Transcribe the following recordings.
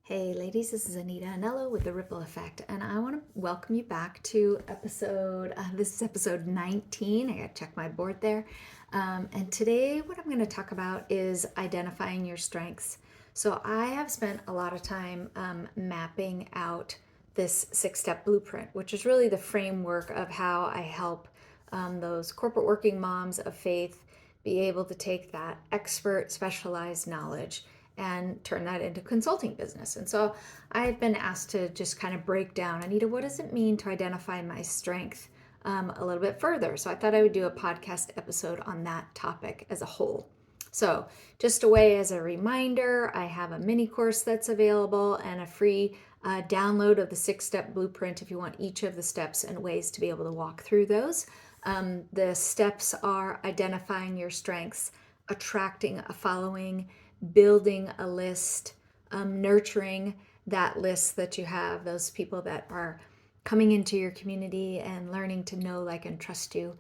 Hey ladies, this is Anita Anello with The Ripple Effect, and I want to welcome you back to this is episode 19. I gotta check my board there. And today what I'm going to talk about is identifying your strengths. So I have spent a lot of time mapping out this 6-step blueprint, which is really the framework of how I help those corporate working moms of faith be able to take that expert specialized knowledge and turn that into consulting business. And so I've been asked to just kind of break down, Anita, what does it mean to identify my strength a little bit further? So I thought I would do a podcast episode on that topic as a whole. So just a way as a reminder, I have a mini course that's available and a free download of the 6-step blueprint if you want each of the steps and ways to be able to walk through those. The steps are identifying your strengths, attracting a following, building a list, nurturing that list that you have, those people that are coming into your community and learning to know, like, and trust you,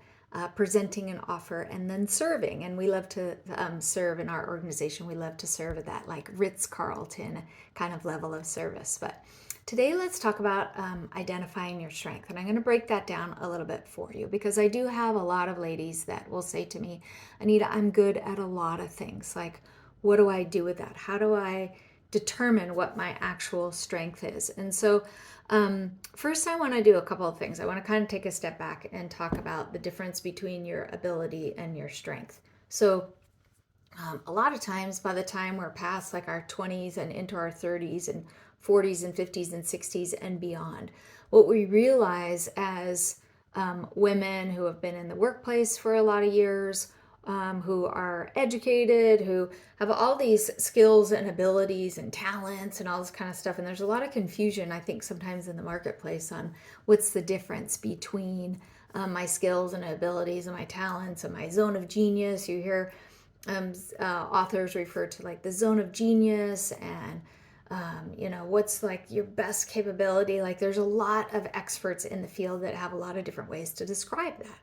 presenting an offer, and then serving. And we love to serve in our organization. We love to serve at that like Ritz-Carlton kind of level of service. But today, let's talk about identifying your strength. And I'm going to break that down a little bit for you because I do have a lot of ladies that will say to me, Anita, I'm good at a lot of things. Like, what do I do with that? How do I determine what my actual strength is? And so, first, I want to do a couple of things. I want to kind of take a step back and talk about the difference between your ability and your strength. So, a lot of times by the time we're past like our 20s and into our 30s and 40s and 50s and 60s and beyond, what we realize as women who have been in the workplace for a lot of years, who are educated, who have all these skills and abilities and talents and all this kind of stuff. And there's a lot of confusion, I think, sometimes in the marketplace on what's the difference between my skills and abilities and my talents and my zone of genius. You hear authors refer to like the zone of genius and what's like your best capability. Like there's a lot of experts in the field that have a lot of different ways to describe that.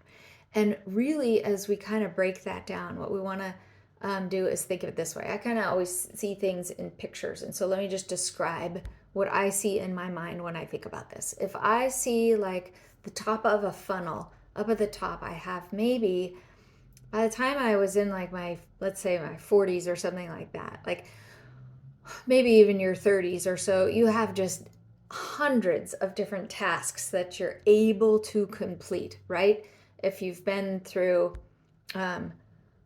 And really, as we kind of break that down, what we want to do is think of it this way. I kind of always see things in pictures. And so let me just describe what I see in my mind when I think about this. If I see like the top of a funnel, up at the top, I have maybe, by the time I was in like let's say my 40s or something like that, like maybe even your 30s or so, you have just hundreds of different tasks that you're able to complete, right? If you've been through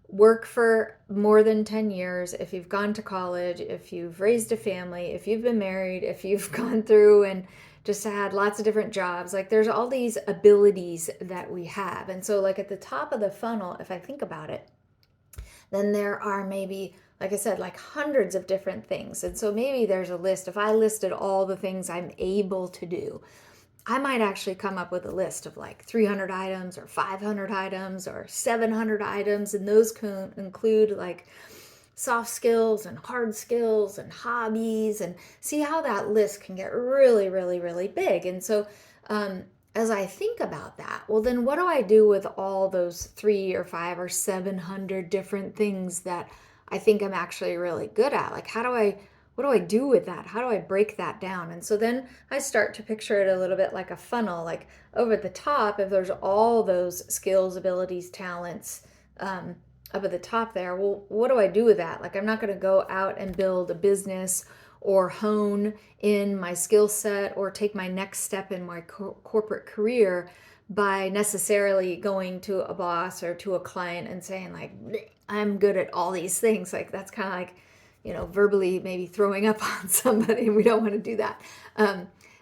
work for more than 10 years, if you've gone to college, if you've raised a family, if you've been married, if you've gone through and just had lots of different jobs, like there's all these abilities that we have. And so, like at the top of the funnel, if I think about it, then there are maybe, like I said, like hundreds of different things. And so maybe there's a list. If I listed all the things I'm able to do, I might actually come up with a list of like 300 items or 500 items or 700 items. And those can include like soft skills and hard skills and hobbies, and see how that list can get really, really, really big. And so, as I think about that, well, then what do I do with all those 3 or 5 or 700 different things that I think I'm actually really good at? Like, what do I do with that? How do I break that down? And so then I start to picture it a little bit like a funnel, like over at the top, if there's all those skills, abilities, talents, up at the top there, well, what do I do with that? Like, I'm not going to go out and build a business or hone in my skill set or take my next step in my corporate career by necessarily going to a boss or to a client and saying like, I'm good at all these things. Like that's kind of like, verbally maybe throwing up on somebody, and we don't want to do that.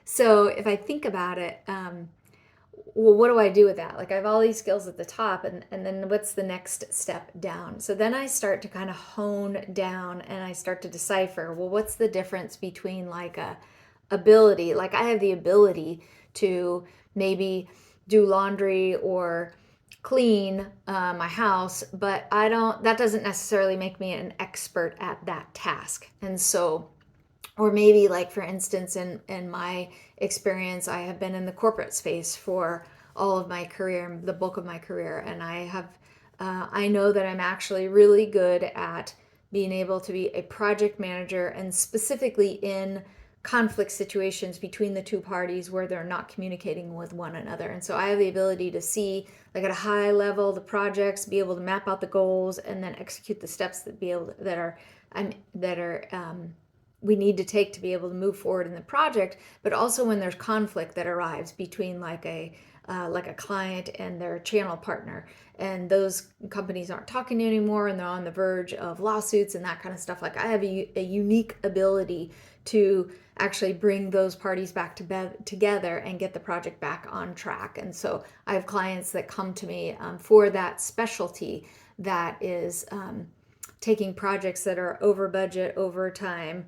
So if I think about it, well, what do I do with that? Like I have all these skills at the top, and then what's the next step down? So then I start to kind of hone down and I start to decipher, well, what's the difference between like a ability, like I have the ability to maybe do laundry or clean my house, but that doesn't necessarily make me an expert at that task. And so, or maybe like for instance in my experience, I have been in the corporate space for all of my career, the bulk of my career, and I know that I'm actually really good at being able to be a project manager, and specifically in conflict situations between the two parties where they're not communicating with one another. And so I have the ability to see, like at a high level, the projects, be able to map out the goals, and then execute the steps that we need to take to be able to move forward in the project. But also when there's conflict that arrives between like a client and their channel partner, and those companies aren't talking anymore, and they're on the verge of lawsuits and that kind of stuff. Like I have a unique ability to actually bring those parties back together and get the project back on track. And so I have clients that come to me for that specialty, that is taking projects that are over budget, over time,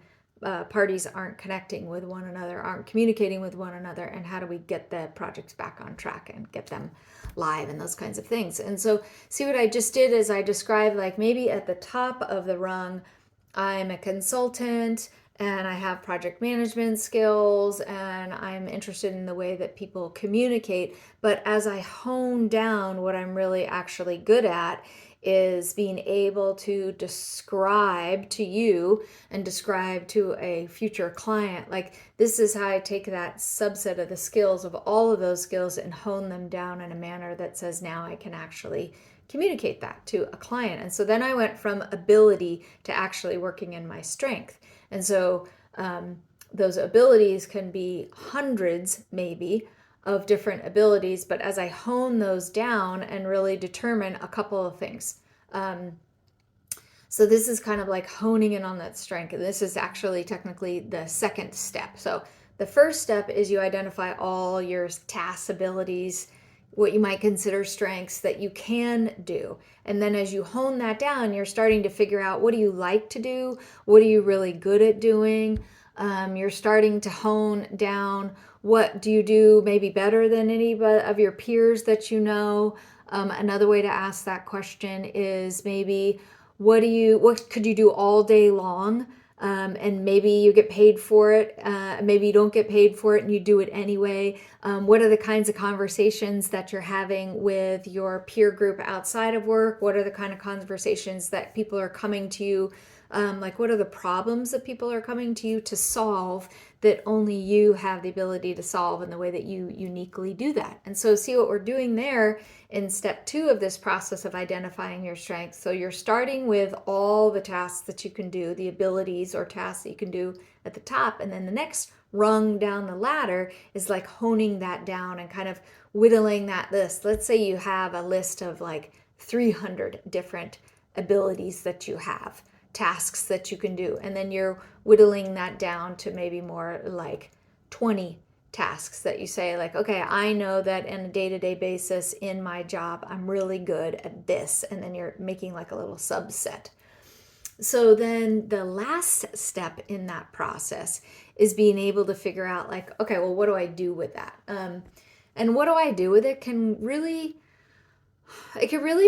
parties aren't connecting with one another, aren't communicating with one another, and how do we get the projects back on track and get them live and those kinds of things. And so see what I just did is I described, like, maybe at the top of the rung, I'm a consultant and I have project management skills and I'm interested in the way that people communicate. But as I hone down, what I'm really actually good at is being able to describe to you and describe to a future client, like, this is how I take that subset of the skills, of all of those skills, and hone them down in a manner that says now I can actually communicate that to a client. And so then I went from ability to actually working in my strength. And so those abilities can be hundreds maybe of different abilities, but as I hone those down and really determine a couple of things. So this is kind of like honing in on that strength. And this is actually technically the second step. So the first step is you identify all your tasks, abilities, what you might consider strengths that you can do. And then as you hone that down, you're starting to figure out, what do you like to do? What are you really good at doing? You're starting to hone down, what do you do maybe better than any of your peers that you know? Another way to ask that question is maybe, what could you do all day long? And maybe you get paid for it. Maybe you don't get paid for it and you do it anyway. What are the kinds of conversations that you're having with your peer group outside of work? What are the kind of conversations that people are coming to you? Like, what are the problems that people are coming to you to solve that only you have the ability to solve, in the way that you uniquely do that? And so see what we're doing there in step 2 of this process of identifying your strengths. So you're starting with all the tasks that you can do, the abilities or tasks that you can do at the top. And then the next rung down the ladder is like honing that down and kind of whittling that list. Let's say you have a list of like 300 different abilities that you have, tasks that you can do, and then you're whittling that down to maybe more like 20 tasks that you say, like, okay, I know that on a day-to-day basis in my job I'm really good at this, and then you're making like a little subset. So then the last step in that process is being able to figure out, like, okay, well, what do I do with that? And what do I do with it can really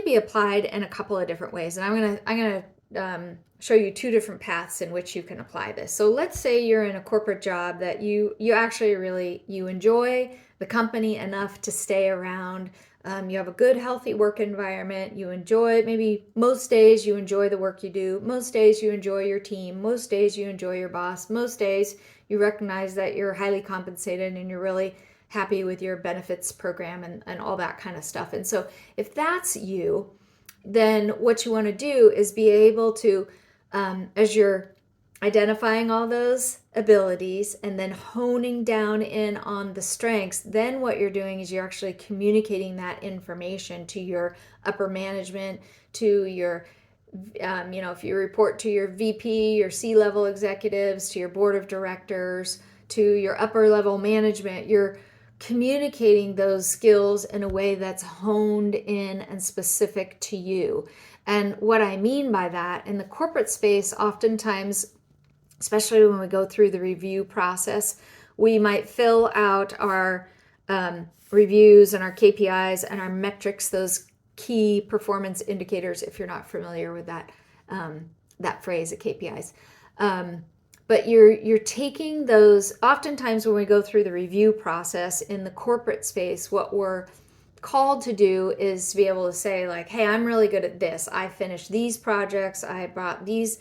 be applied in a couple of different ways. And I'm gonna show you 2 different paths in which you can apply this. So let's say you're in a corporate job that you actually really enjoy the company enough to stay around. You have a good, healthy work environment. You enjoy, maybe most days you enjoy the work you do. Most days you enjoy your team. Most days you enjoy your boss. Most days you recognize that you're highly compensated and you're really happy with your benefits program and all that kind of stuff. And so if that's you, then what you want to do is be able to, as you're identifying all those abilities and then honing down in on the strengths, then what you're doing is you're actually communicating that information to your upper management, to your, if you report to your VP, your C-level executives, to your board of directors, to your upper level management, you're communicating those skills in a way that's honed in and specific to you. And what I mean by that, in the corporate space, oftentimes, especially when we go through the review process, we might fill out our reviews and our KPIs and our metrics, those key performance indicators, if you're not familiar with that phrase, KPIs. But you're taking those, oftentimes when we go through the review process in the corporate space, what we're called to do is to be able to say, like, hey, I'm really good at this. I finished these projects. I brought these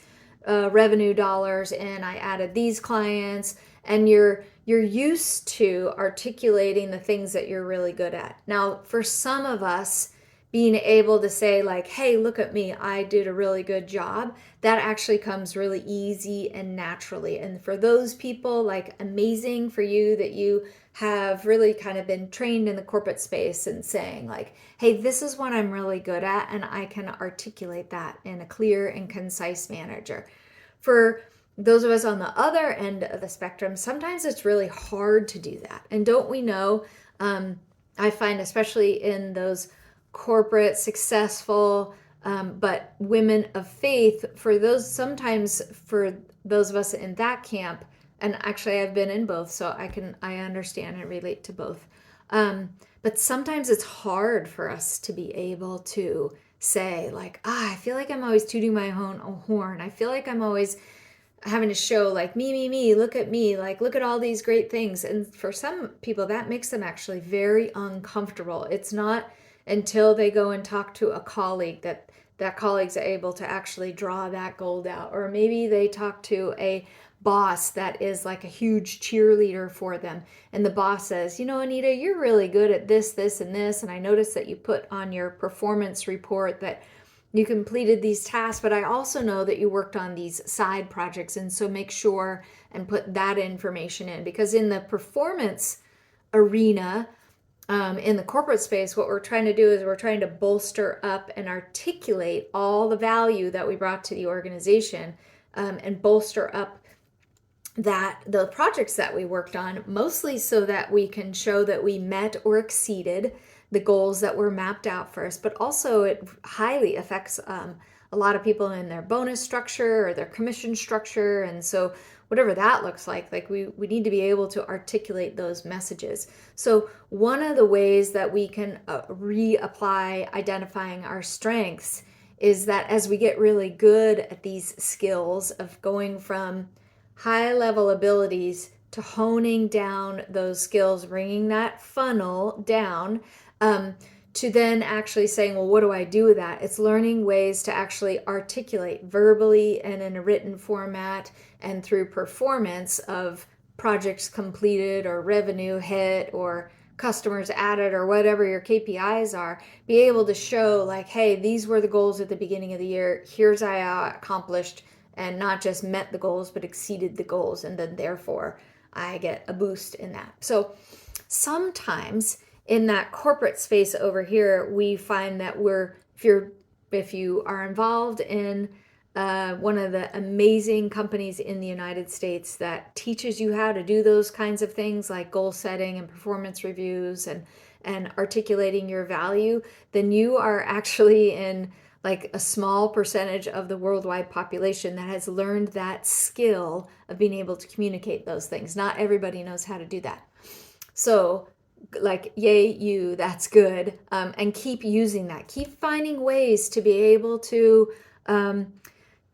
revenue dollars and I added these clients. and you're used to articulating the things that you're really good at. Now, for some of us, being able to say like, hey, look at me, I did a really good job, that actually comes really easy and naturally. And for those people, like, amazing for you that you have really kind of been trained in the corporate space and saying like, hey, this is what I'm really good at, and I can articulate that in a clear and concise manner. For those of us on the other end of the spectrum, sometimes it's really hard to do that. And don't we know, I find especially in those corporate, successful, but women of faith, for those, sometimes for those of us in that camp, and actually I've been in both, so I understand and relate to both. But sometimes it's hard for us to be able to say like, I feel like I'm always tooting my own horn. I feel like I'm always having to show like me, look at me, like look at all these great things. And for some people that makes them actually very uncomfortable. It's not until they go and talk to a colleague that colleague's able to actually draw that gold out, or maybe they talk to a boss that is like a huge cheerleader for them, and the boss says, you know, Anita, you're really good at this and this, and I noticed that you put on your performance report that you completed these tasks, but I also know that you worked on these side projects, and so make sure and put that information in, because in the performance arena, in the corporate space, what we're trying to do is we're trying to bolster up and articulate all the value that we brought to the organization, and bolster up that the projects that we worked on, mostly so that we can show that we met or exceeded the goals that were mapped out for us. But also it highly affects a lot of people in their bonus structure or their commission structure. And so whatever that looks like we need to be able to articulate those messages. So one of the ways that we can reapply identifying our strengths is that as we get really good at these skills of going from high level abilities to honing down those skills, bringing that funnel down, to then actually saying, well, what do I do with that? It's learning ways to actually articulate verbally and in a written format and through performance of projects completed or revenue hit or customers added or whatever your KPIs are, be able to show like, hey, these were the goals at the beginning of the year. Here's how I accomplished and not just met the goals, but exceeded the goals. And then therefore I get a boost in that. So sometimes in that corporate space over here, we find that if you are involved in one of the amazing companies in the United States that teaches you how to do those kinds of things like goal setting and performance reviews and articulating your value, then you are actually in like a small percentage of the worldwide population that has learned that skill of being able to communicate those things. Not everybody knows how to do that. So like, yay you, that's good. And keep using that. Keep finding ways to be able to,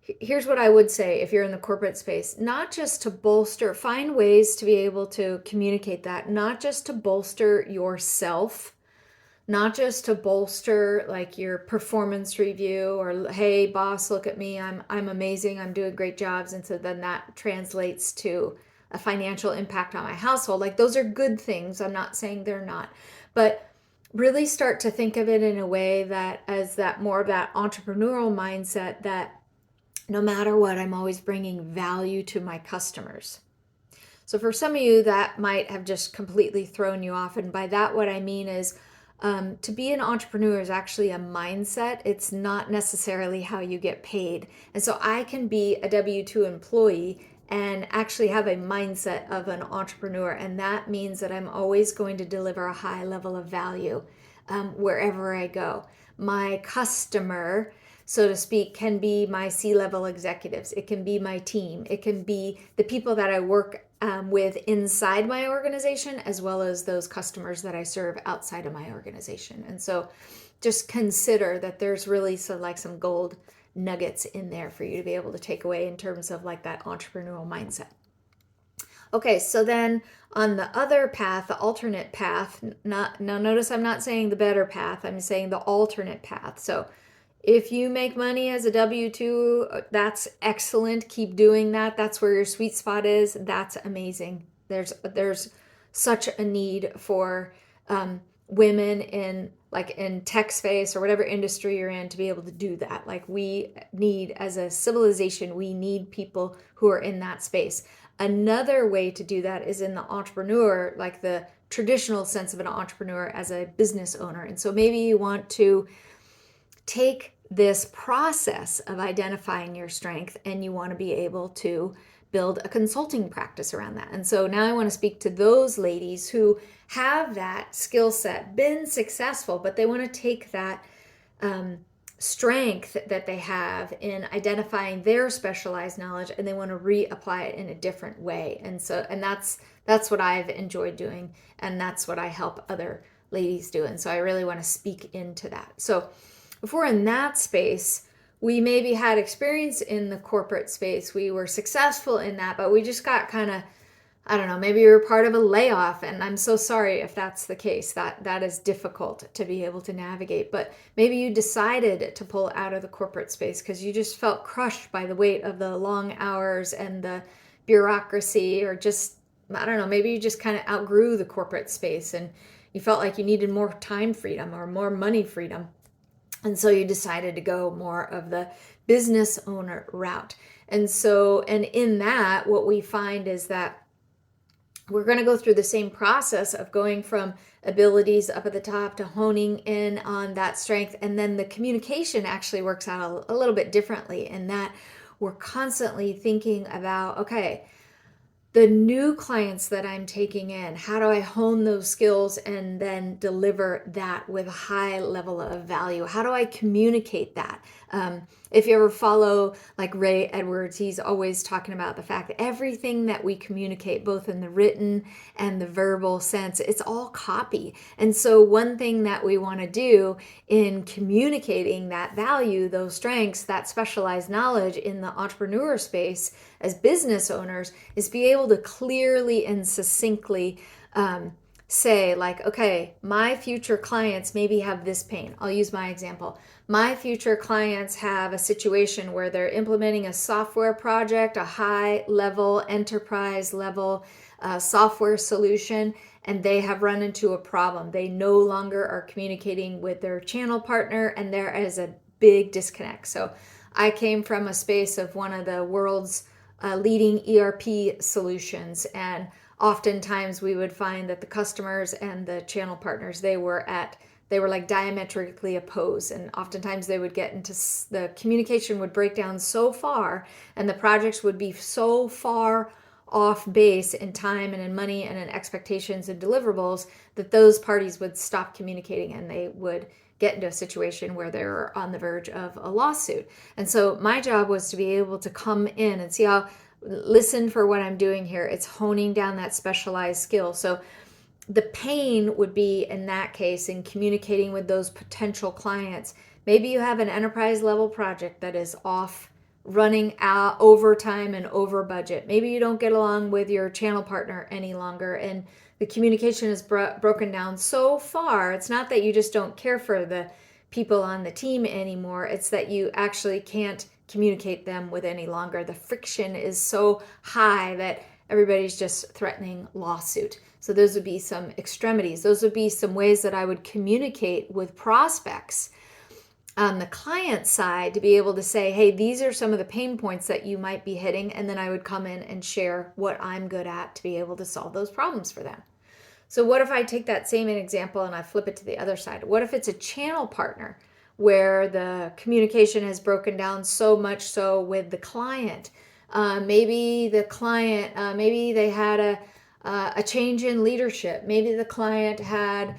here's what I would say if you're in the corporate space, not just to bolster, find ways to be able to communicate that, not just to bolster yourself, not just to bolster like your performance review or, hey boss, look at me, I'm amazing, I'm doing great jobs. And so then that translates to a financial impact on my household. Like those are good things. I'm not saying they're not, but really start to think of it in a way that as that more of that entrepreneurial mindset that no matter what, I'm always bringing value to my customers. So for some of you that might have just completely thrown you off. And by that, what I mean is to be an entrepreneur is actually a mindset. It's not necessarily how you get paid. And so I can be a W-2 employee and actually have a mindset of an entrepreneur. And that means that I'm always going to deliver a high level of value wherever I go. My customer, so to speak, can be my C-level executives. It can be my team. It can be the people that I work with inside my organization, as well as those customers that I serve outside of my organization. And so just consider that there's really some gold nuggets in there for you to be able to take away in terms of like that entrepreneurial mindset. Okay, so then on the other path, the alternate path, now notice I'm not saying the better path, I'm saying the alternate path. So If you make money as a W-2, that's excellent. Keep doing that. That's where your sweet spot is. That's amazing. There's such a need for women in tech space or whatever industry you're in to be able to do that. Like we need, as a civilization, we need people who are in that space. Another way to do that is in the entrepreneur, like the traditional sense of an entrepreneur as a business owner. And so maybe you want to take this process of identifying your strength and you want to be able to build a consulting practice around that. And so now I want to speak to those ladies who have that skill set, been successful, but they want to take that strength that they have in identifying their specialized knowledge and they want to reapply it in a different way. And that's what I've enjoyed doing, and that's what I help other ladies do. And so I really want to speak into that. So if we're in that space, we maybe had experience in the corporate space, we were successful in that, but we just got kind of, I don't know, maybe you were part of a layoff, and I'm so sorry if that's the case. That is difficult to be able to navigate. But maybe you decided to pull out of the corporate space because you just felt crushed by the weight of the long hours and the bureaucracy, or just, I don't know, maybe you just kind of outgrew the corporate space and you felt like you needed more time freedom or more money freedom. And so you decided to go more of the business owner route. And so, and in that, what we find is that we're going to go through the same process of going from abilities up at the top to honing in on that strength. And then the communication actually works out a little bit differently in that we're constantly thinking about, okay, the new clients that I'm taking in, how do I hone those skills and then deliver that with a high level of value? How do I communicate that? If you ever follow like Ray Edwards, he's always talking about the fact that everything that we communicate, both in the written and the verbal sense, it's all copy. And so one thing that we want to do in communicating that value, those strengths, that specialized knowledge in the entrepreneur space as business owners is be able to clearly and succinctly say like, okay, my future clients maybe have this pain. I'll use my example. My future clients have a situation where they're implementing a software project, a high level, enterprise level software solution, and they have run into a problem. They no longer are communicating with their channel partner, and there is a big disconnect. So I came from a space of one of the world's leading ERP solutions, and oftentimes we would find that the customers and the channel partners, they were like diametrically opposed, and oftentimes they would get into the communication would break down so far and the projects would be so far off base in time and in money and in expectations and deliverables that those parties would stop communicating and they would get into a situation where they were on the verge of a lawsuit. And so my job was to be able to come in and see how, listen for what I'm doing here. It's honing down that specialized skill. So the pain would be in that case in communicating with those potential clients. Maybe you have an enterprise level project that is off, running out over time and over budget. Maybe you don't get along with your channel partner any longer and the communication is broken down so far. It's not that you just don't care for the people on the team anymore. It's that you actually can't communicate them with any longer. The friction is so high that everybody's just threatening lawsuit. So those would be some extremities. Those would be some ways that I would communicate with prospects on the client side to be able to say, hey, these are some of the pain points that you might be hitting. And then I would come in and share what I'm good at to be able to solve those problems for them. So what if I take that same example and I flip it to the other side? What if it's a channel partner where the communication has broken down so much so with the client? Maybe the client, maybe they had a change in leadership. Maybe the client had,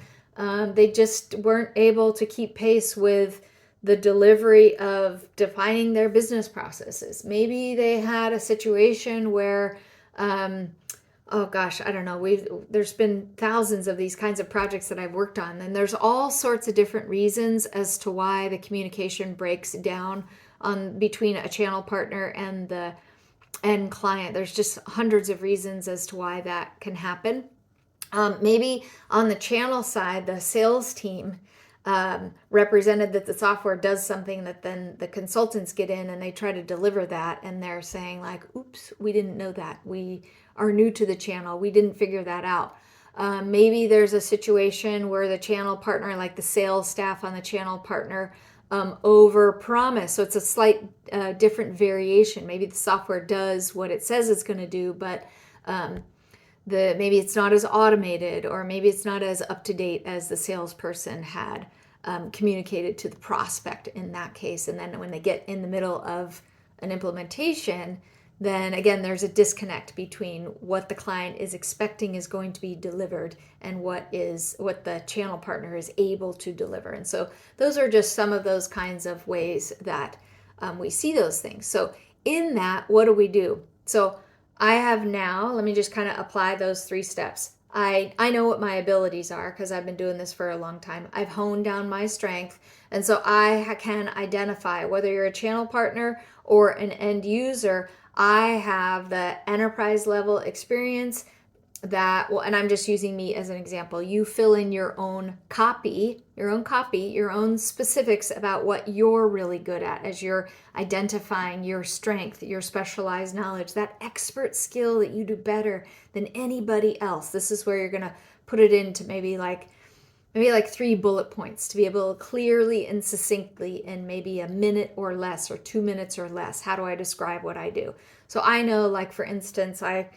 they just weren't able to keep pace with the delivery of defining their business processes. Maybe they had a situation where, oh gosh, I don't know. There's been thousands of these kinds of projects that I've worked on, and there's all sorts of different reasons as to why the communication breaks down on between a channel partner and the end client. There's just hundreds of reasons as to why that can happen. Maybe on the channel side, the sales team represented that the software does something that then the consultants get in and they try to deliver that, and they're saying like, oops, we didn't know that. We are new to the channel. We didn't figure that out. Maybe there's a situation where the channel partner, like the sales staff on the channel partner, over promise. So it's a slight different variation. Maybe the software does what it says it's going to do, but maybe it's not as automated, or maybe it's not as up to date as the salesperson had communicated to the prospect in that case. And then when they get in the middle of an implementation, then again, there's a disconnect between what the client is expecting is going to be delivered and what the channel partner is able to deliver. And so those are just some of those kinds of ways that we see those things. So in that, what do we do? So I have now, let me just kind of apply those 3 steps. I know what my abilities are because I've been doing this for a long time. I've honed down my strength. And so I can identify whether you're a channel partner or an end user. I have the enterprise level experience that, well, and I'm just using me as an example. You fill in your own copy, your own specifics about what you're really good at as you're identifying your strength, your specialized knowledge, that expert skill that you do better than anybody else. This is where you're going to put it into maybe like 3 bullet points to be able to clearly and succinctly in maybe a minute or less, or 2 minutes or less. How do I describe what I do? So I know, like, for instance, I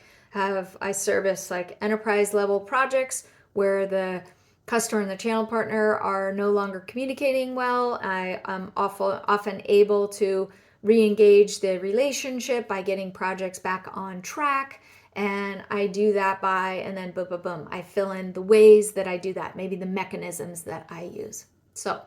service like enterprise level projects where the customer and the channel partner are no longer communicating well. I am often able to re-engage the relationship by getting projects back on track. And I do that by, and then boom, boom, boom, I fill in the ways that I do that, maybe the mechanisms that I use. So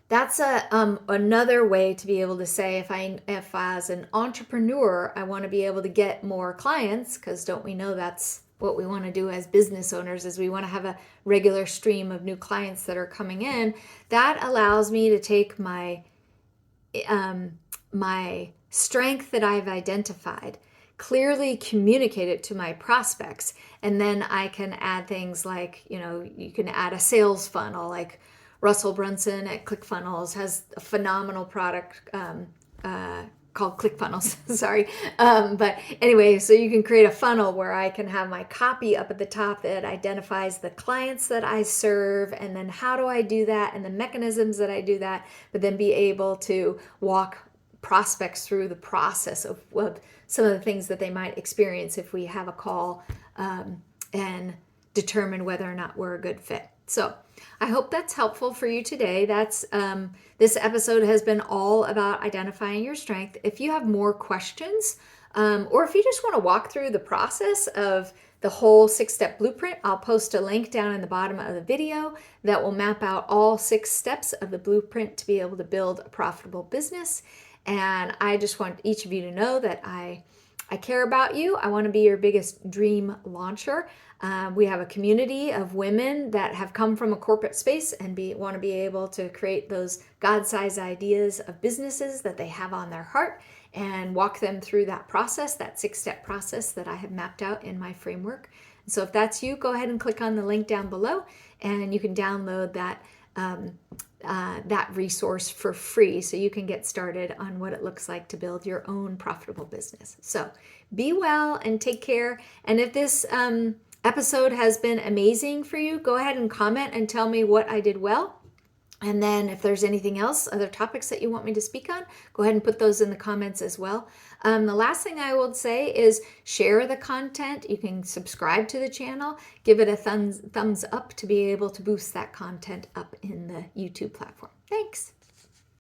that's another way to be able to say, if as an entrepreneur, I want to be able to get more clients, because don't we know that's what we want to do as business owners, is we want to have a regular stream of new clients that are coming in. That allows me to take my strength that I've identified, clearly communicate it to my prospects, and then I can add things like, you can add a sales funnel. Like Russell Brunson at ClickFunnels has a phenomenal product called ClickFunnels. Sorry. But anyway, so you can create a funnel where I can have my copy up at the top that identifies the clients that I serve, and then how do I do that, and the mechanisms that I do that, but then be able to walk prospects through the process of some of the things that they might experience if we have a call, and determine whether or not we're a good fit. So I hope that's helpful for you today. That's this episode has been all about identifying your strength. If you have more questions, or if you just want to walk through the process of the whole 6-step blueprint, I'll post a link down in the bottom of the video that will map out all 6 steps of the blueprint to be able to build a profitable business. And I just want each of you to know that I care about you. I want to be your biggest dream launcher. We have a community of women that have come from a corporate space and want to be able to create those God-sized ideas of businesses that they have on their heart, and walk them through that process, that 6-step process that I have mapped out in my framework. And so if that's you, go ahead and click on the link down below, and you can download that resource for free, so you can get started on what it looks like to build your own profitable business. So be well and take care. And if this episode has been amazing for you, go ahead and comment and tell me what I did well. And then if there's anything else, other topics that you want me to speak on, go ahead and put those in the comments as well. The last thing I will say is share the content. You can subscribe to the channel, give it a thumbs up to be able to boost that content up in the YouTube platform. Thanks.